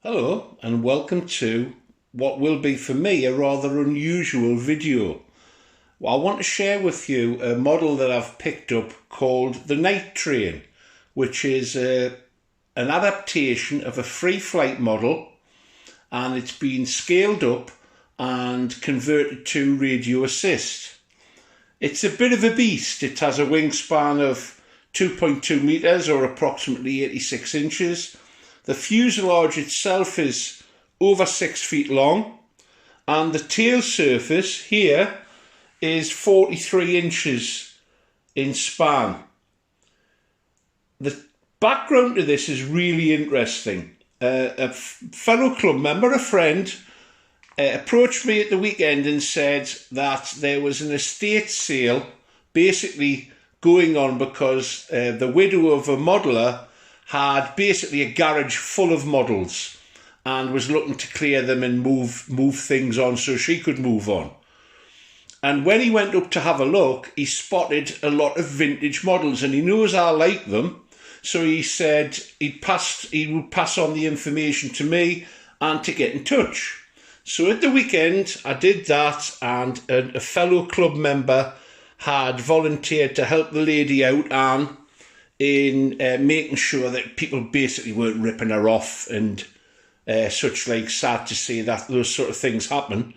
Hello and welcome to what will be for me a rather unusual video. Well, I want to share with you a model that I've picked up called the Night Train, which is an adaptation of a free flight model, and it's been scaled up and converted to radio assist. It's a bit of a beast. It has a wingspan of 2.2 metres or approximately 86 inches. The fuselage itself is over 6 feet long, and the tail surface here is 43 inches in span. The background to this is really interesting. A fellow club member, a friend, approached me at the weekend and said that there was an estate sale basically going on because the widow of a modeller had basically a garage full of models and was looking to clear them and move things on so she could move on. And when he went up to have a look, he spotted a lot of vintage models, and he knows I like them, so he said he would pass on the information to me and to get in touch. So at the weekend I did that, and a fellow club member had volunteered to help the lady out, Anne, in making sure that people basically weren't ripping her off and such like. Sad to say that those sort of things happen.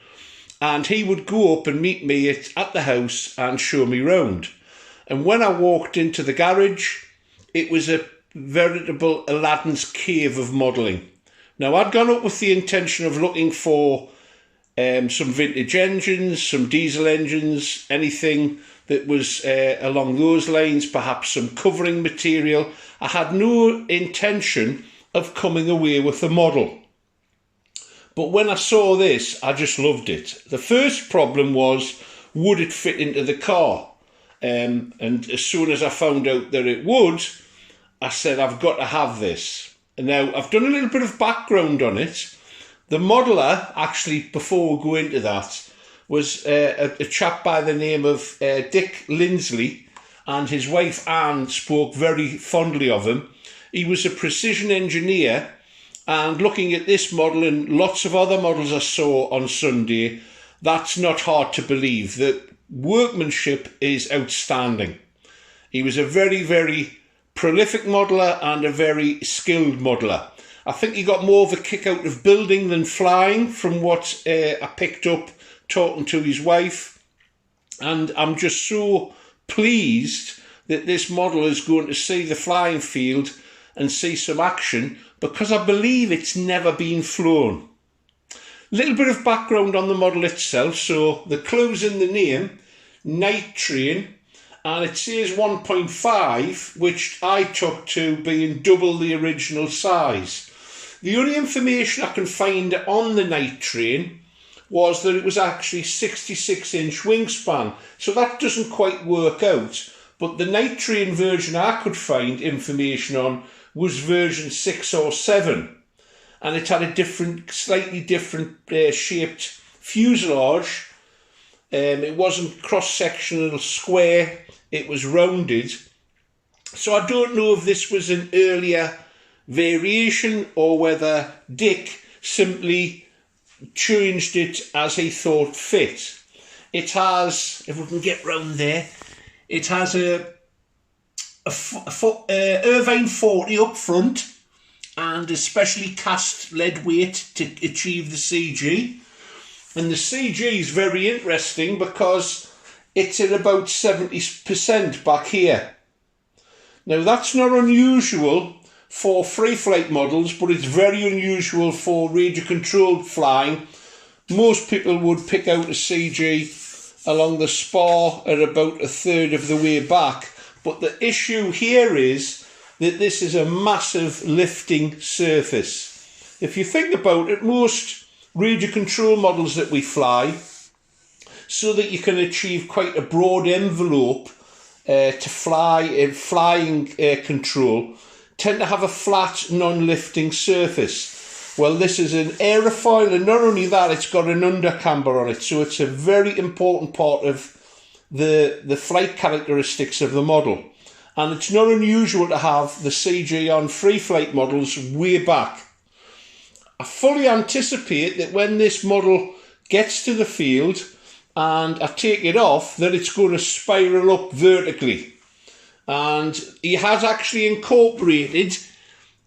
And he would go up and meet me at the house and show me round. And when I walked into the garage, it was a veritable Aladdin's cave of modelling. Now, I'd gone up with the intention of looking for some vintage engines, some diesel engines, anything that was along those lines, perhaps some covering material. I had no intention of coming away with a model. But when I saw this, I just loved it. The first problem was, would it fit into the car? And as soon as I found out that it would, I said, I've got to have this. And now, I've done a little bit of background on it. The modeller, actually, before we go into that, was a chap by the name of Dick Lindsley, and his wife Anne spoke very fondly of him. He was a precision engineer, and looking at this model and lots of other models I saw on Sunday, that's not hard to believe. The workmanship is outstanding. He was a very, very prolific modeller and a very skilled modeller. I think he got more of a kick out of building than flying, from what I picked up talking to his wife. And I'm just so pleased that this model is going to see the flying field and see some action, because I believe it's never been flown. Little bit of background on the model itself. So the clue's in the name, Night Train, and it says 1.5, which I took to being double the original size. The only information I can find on the Night Train was that it was actually 66-inch wingspan, so that doesn't quite work out. But the Night Train version I could find information on was version 6 or 7, and it had a slightly different shaped fuselage. It wasn't cross-sectional square, it was rounded. So I don't know if this was an earlier variation or whether Dick simply changed it as he thought fit. It has, if we can get round there, it has a Irvine 40 up front and a specially cast lead weight to achieve the CG. And the CG is very interesting because it's at about 70% back here. Now, that's not unusual for free flight models, but it's very unusual for radio controlled flying. Most people would pick out a CG along the spar at about a third of the way back. But the issue here is that this is a massive lifting surface. If you think about it, most radio control models that we fly, so that you can achieve quite a broad envelope to fly in flying control, tend to have a flat non-lifting surface. Well, this is an aerofoil, and not only that, it's got an undercamber on it, so it's a very important part of the flight characteristics of the model. And it's not unusual to have the CG on free flight models way back. I fully anticipate that when this model gets to the field and I take it off, that it's going to spiral up vertically. And he has actually incorporated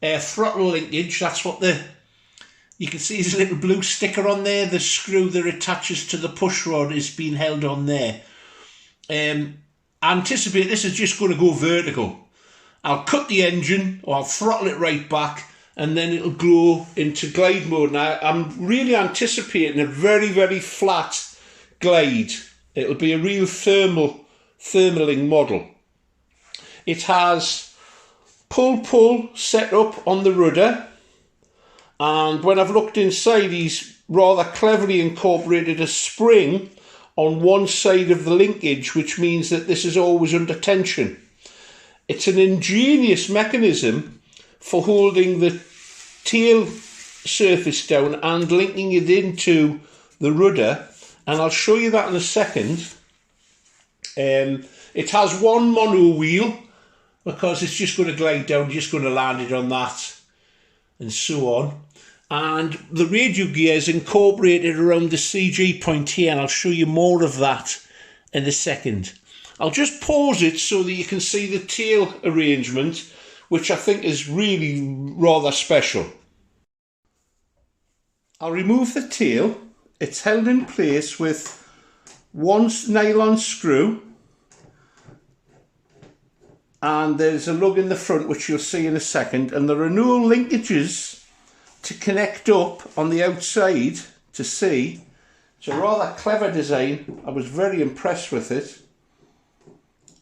throttle linkage. That's what you can see, there's a little blue sticker on there. The screw that attaches to the push rod is being held on there. I anticipate this is just going to go vertical. I'll cut the engine, or I'll throttle it right back, and then it'll go into glide mode. Now, I'm really anticipating a very, very flat glide. It'll be a real thermaling model. It has pull set up on the rudder, and when I've looked inside, he's rather cleverly incorporated a spring on one side of the linkage, which means that this is always under tension. It's an ingenious mechanism for holding the tail surface down and linking it into the rudder, and I'll show you that in a second. It has one mono wheel because it's just going to glide down, just going to land it on that, and so on. And the radio gear is incorporated around the CG point here, and I'll show you more of that in a second. I'll just pause it so that you can see the tail arrangement, which I think is really rather special. I'll remove the tail. It's held in place with one nylon screw, and there's a lug in the front which you'll see in a second, and there are no linkages to connect up on the outside to see. It's a rather clever design. I was very impressed with it.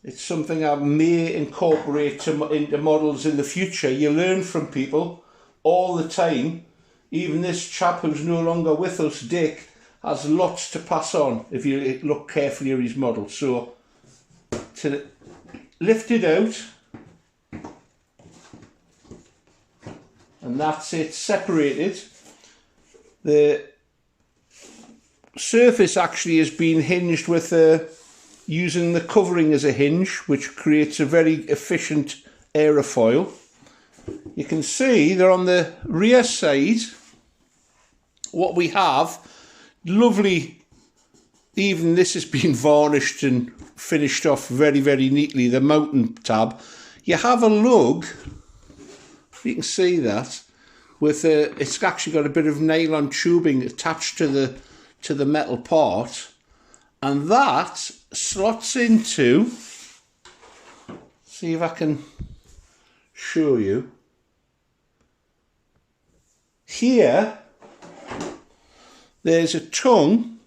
It's something I may incorporate into models in the future. You learn from people all the time. Even this chap who's no longer with us, Dick, has lots to pass on if you look carefully at his model. So to lift it out, and that's it, separated. The surface actually has been hinged with using the covering as a hinge, which creates a very efficient aerofoil. You can see that on the rear side, what we have, lovely, even this has been varnished and finished off very, very neatly, the mounting tab. You have a lug, if you can see that, with it's actually got a bit of nylon tubing attached to the metal part, and that slots into, see if I can show you, here there's a tongue.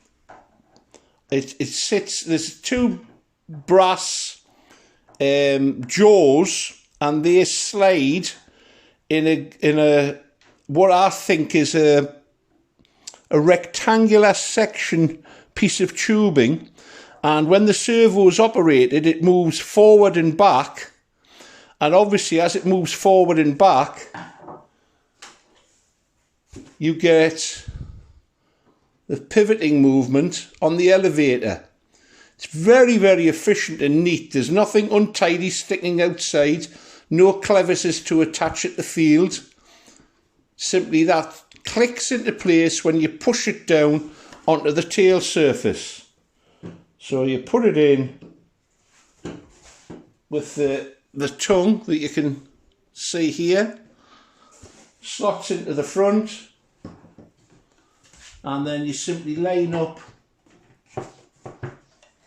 It sits, there's two brass jaws, and they slide in a what I think is a rectangular section piece of tubing, and when the servo is operated, it moves forward and back, and obviously as it moves forward and back, you get the pivoting movement on the elevator. It's very, very efficient and neat. There's nothing untidy sticking outside, no clevises to attach at the field. Simply that clicks into place when you push it down onto the tail surface. So you put it in with the tongue that you can see here, slots into the front, and then you simply line up,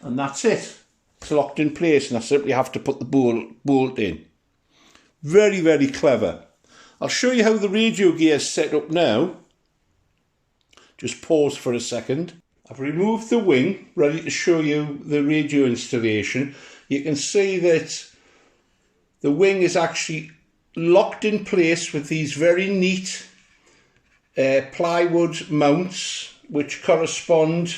and that's it. It's locked in place, and I simply have to put the bolt in. Very, very clever. I'll show you how the radio gear is set up now. Just pause for a second. I've removed the wing, ready to show you the radio installation. You can see that the wing is actually locked in place with these very neat plywood mounts, which correspond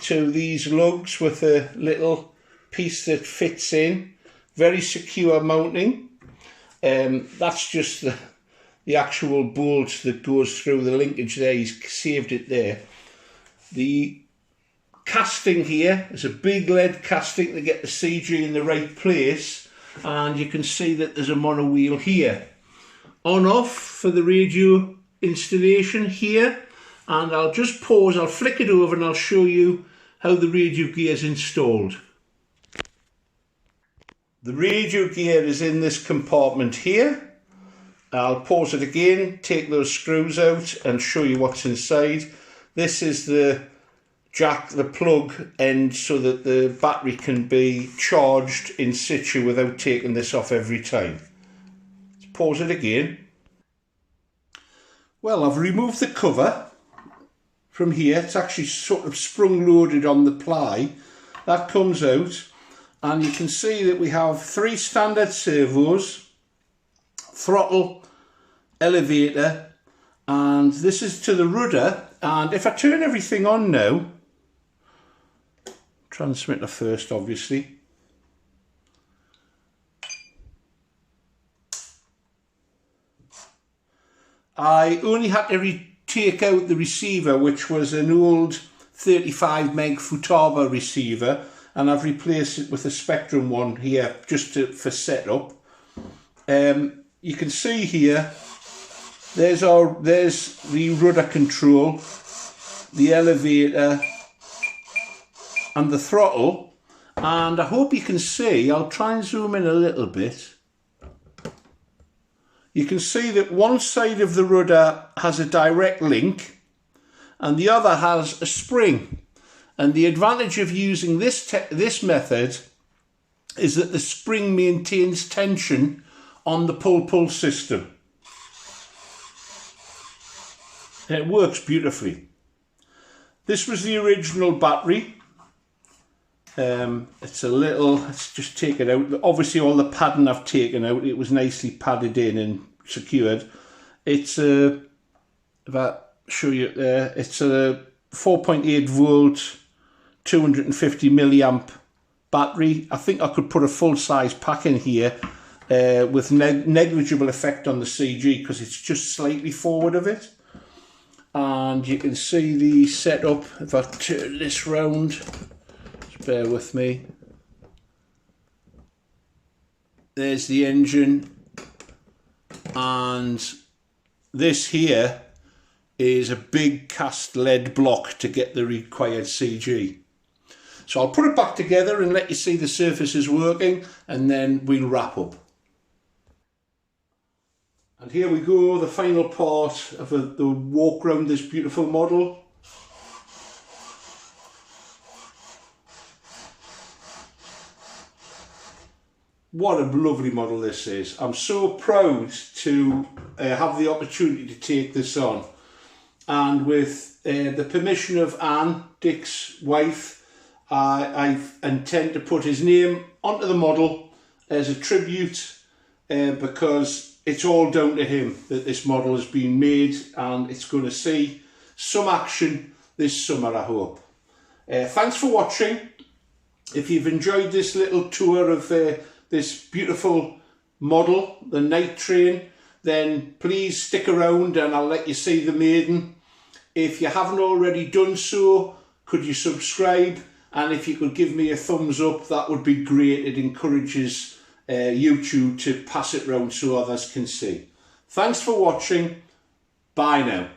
to these lugs with a little piece that fits in. Very secure mounting. That's just the actual bolt that goes through the linkage there. He's saved it there. The casting here is a big lead casting to get the CG in the right place, and you can see that there's a mono wheel here. On off for the radio installation here, and I'll just pause, I'll flick it over and I'll show you how the radio gear is installed. The radio gear is in this compartment here. I'll pause it again, take those screws out and show you what's inside. This is the jack, the plug end, so that the battery can be charged in situ without taking this off every time. Let's pause it again. Well, I've removed the cover from here. It's actually sort of sprung loaded on the ply. That comes out, and you can see that we have 3 standard servos, throttle, elevator, and this is to the rudder. And if I turn everything on now, transmitter first obviously, I only had to take out the receiver, which was an old 35 meg Futaba receiver, and I've replaced it with a Spectrum one here just for setup. You can see here, there's the rudder control, the elevator and the throttle, and I hope you can see, I'll try and zoom in a little bit. You can see that one side of the rudder has a direct link and the other has a spring. And the advantage of using this method is that the spring maintains tension on the pull-pull system. And it works beautifully. This was the original battery. Let's just take it out. Obviously all the padding I've taken out, it was nicely padded in and secured. It's if I show you there, it's a 4.8 volt 250 milliamp battery. I think I could put a full size pack in here with negligible effect on the CG because it's just slightly forward of it. And you can see the setup. If I turn this round, bear with me. There's the engine, and this here is a big cast lead block to get the required CG. So I'll put it back together and let you see the surface is working, and then we'll wrap up. And here we go, the final part of the walk around this beautiful model. What a lovely model this is. I'm so proud to have the opportunity to take this on. And with the permission of Anne, Dick's wife, I intend to put his name onto the model as a tribute because it's all down to him that this model has been made, and it's going to see some action this summer, I hope. Thanks for watching. If you've enjoyed this little tour of this beautiful model, the Night Train, then please stick around and I'll let you see the Maiden. If you haven't already done so, could you subscribe? And if you could give me a thumbs up, that would be great. It encourages YouTube to pass it round so others can see. Thanks for watching. Bye now.